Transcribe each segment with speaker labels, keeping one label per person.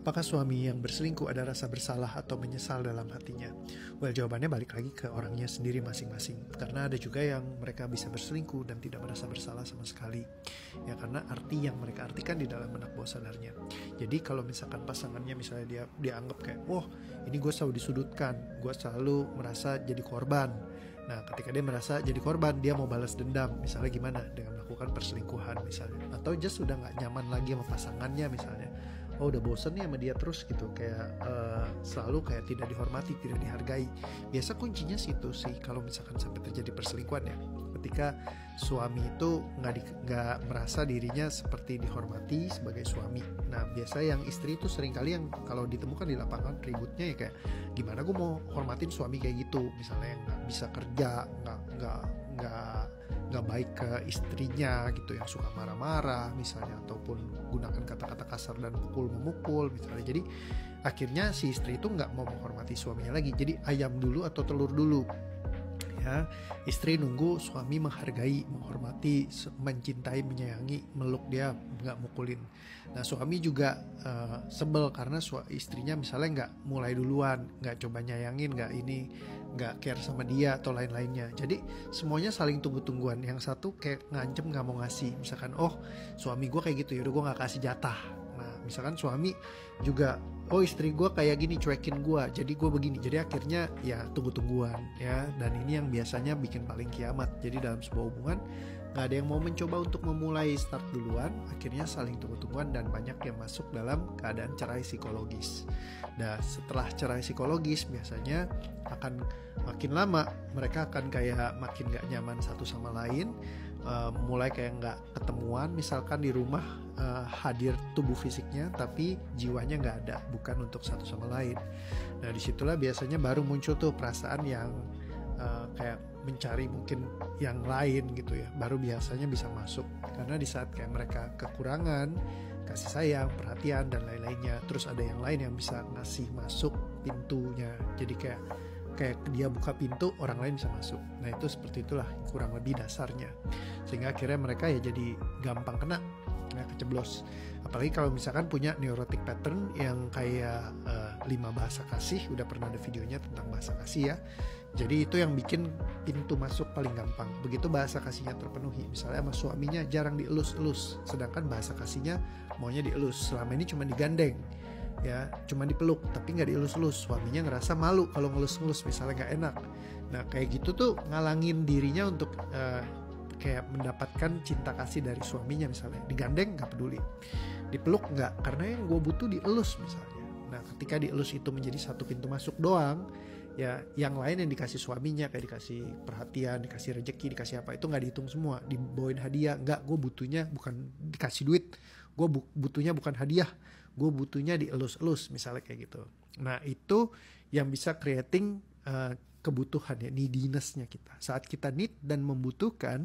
Speaker 1: Apakah suami yang berselingkuh ada rasa bersalah atau menyesal dalam hatinya? Well, jawabannya balik lagi ke orangnya sendiri masing-masing. Karena ada juga yang mereka bisa berselingkuh dan tidak merasa bersalah sama sekali. Ya karena arti yang mereka artikan di dalam benak bawah sadarnya. Jadi kalau misalkan pasangannya misalnya dia anggap kayak, wah ini gue selalu disudutkan, gue selalu merasa jadi korban. Nah ketika dia merasa jadi korban, dia mau balas dendam. Misalnya gimana? Dengan melakukan perselingkuhan misalnya. Atau just udah gak nyaman lagi sama pasangannya misalnya. Oh udah bosen nih sama dia terus gitu, kayak selalu kayak tidak dihormati, tidak dihargai. Biasa kuncinya situ sih kalau misalkan sampai terjadi perselingkuhan ya, ketika suami itu nggak merasa dirinya seperti dihormati sebagai suami. Nah biasa yang istri itu seringkali yang kalau ditemukan di lapangan ributnya ya kayak gimana gue mau hormatin suami kayak gitu, misalnya yang nggak bisa kerja, nggak baik ke istrinya gitu, yang suka marah-marah misalnya, ataupun gunakan kata-kata kasar dan memukul misalnya. Jadi akhirnya si istri itu nggak mau menghormati suaminya lagi, jadi ayam dulu atau telur dulu ya. Istri nunggu suami menghargai, menghormati, mencintai, menyayangi, meluk dia, nggak mukulin. Nah suami juga sebel karena istrinya misalnya nggak mulai duluan, nggak coba nyayangin, nggak care sama dia atau lain-lainnya. Jadi semuanya saling tunggu-tungguan. Yang satu kayak ngancem nggak mau ngasih, misalkan oh suami gue kayak gitu, yaudah gue nggak kasih jatah. Nah misalkan suami juga, oh istri gue kayak gini, cuekin gue, jadi gue begini. Jadi akhirnya ya tunggu-tungguan ya. Dan ini yang biasanya bikin paling kiamat. Jadi dalam sebuah hubungan gak ada yang mau mencoba untuk memulai start duluan. Akhirnya saling tunggu-tungguan dan banyak yang masuk dalam keadaan cerai psikologis. Nah setelah cerai psikologis biasanya akan makin lama mereka akan kayak makin gak nyaman satu sama lain. Mulai kayak nggak ketemuan, misalkan di rumah hadir tubuh fisiknya tapi jiwanya nggak ada, bukan untuk satu sama lain. Nah disitulah biasanya baru muncul tuh perasaan yang kayak mencari mungkin yang lain gitu ya, baru biasanya bisa masuk. Karena di saat kayak mereka kekurangan kasih sayang, perhatian dan lain-lainnya, terus ada yang lain yang bisa ngasih masuk pintunya. Jadi kayak dia buka pintu, orang lain bisa masuk. Nah itu seperti itulah kurang lebih dasarnya. Sehingga akhirnya mereka ya jadi gampang kena, keceblos. Apalagi kalau misalkan punya neurotic pattern yang kayak 5 bahasa kasih. Udah pernah ada videonya tentang bahasa kasih ya. Jadi itu yang bikin pintu masuk paling gampang. Begitu bahasa kasihnya terpenuhi, misalnya sama suaminya jarang dielus-elus, sedangkan bahasa kasihnya maunya dielus. Selama ini cuma digandeng ya, cuma dipeluk tapi nggak dielus-elus. Suaminya ngerasa malu kalau ngelus-ngelus misalnya nggak enak. Nah kayak gitu tuh ngalangin dirinya untuk kayak mendapatkan cinta kasih dari suaminya. Misalnya digandeng nggak peduli, dipeluk nggak, karena yang gue butuh dielus misalnya. Nah ketika dielus itu menjadi satu pintu masuk doang ya, yang lain yang dikasih suaminya kayak dikasih perhatian, dikasih rejeki, dikasih apa, itu nggak dihitung semua. Dibawain hadiah, nggak, gue butuhnya bukan dikasih duit, gue butuhnya bukan hadiah, gue butuhnya dielus-elus misalnya kayak gitu. Nah itu yang bisa creating kebutuhan ya, neediness-nya kita. Saat kita need dan membutuhkan,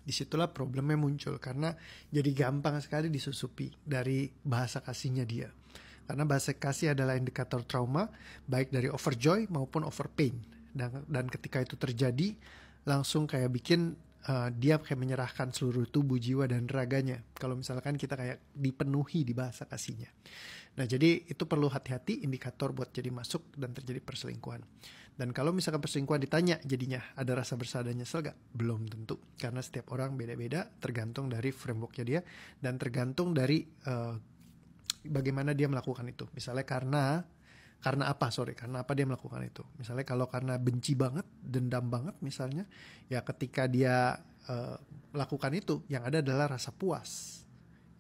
Speaker 1: disitulah problemnya muncul, karena jadi gampang sekali disusupi dari bahasa kasihnya dia. Karena bahasa kasih adalah indikator trauma, baik dari overjoy maupun over pain. Dan ketika itu terjadi, langsung kayak bikin dia kayak menyerahkan seluruh tubuh, jiwa, dan raganya. Kalau misalkan kita kayak dipenuhi di bahasa kasihnya. Nah jadi itu perlu hati-hati, indikator buat jadi masuk dan terjadi perselingkuhan. Dan kalau misalkan perselingkuhan ditanya jadinya ada rasa bersalah dan nyesel gak? Belum tentu. Karena setiap orang beda-beda, tergantung dari frameworknya dia. Dan tergantung dari bagaimana dia melakukan itu. Misalnya karena apa dia melakukan itu. Misalnya kalau karena benci banget, dendam banget misalnya, ya ketika dia lakukan itu, yang ada adalah rasa puas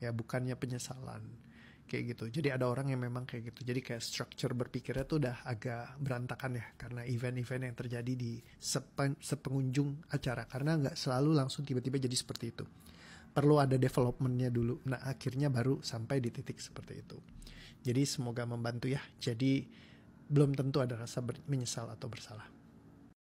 Speaker 1: ya, bukannya penyesalan kayak gitu. Jadi ada orang yang memang kayak gitu. Jadi kayak structure berpikirnya tuh udah agak berantakan ya, karena event-event yang terjadi di sepengunjung acara. Karena nggak selalu langsung tiba-tiba jadi seperti itu. Perlu ada developmentnya dulu. Nah akhirnya baru sampai di titik seperti itu. Jadi semoga membantu ya. Jadi belum tentu ada rasa menyesal atau bersalah.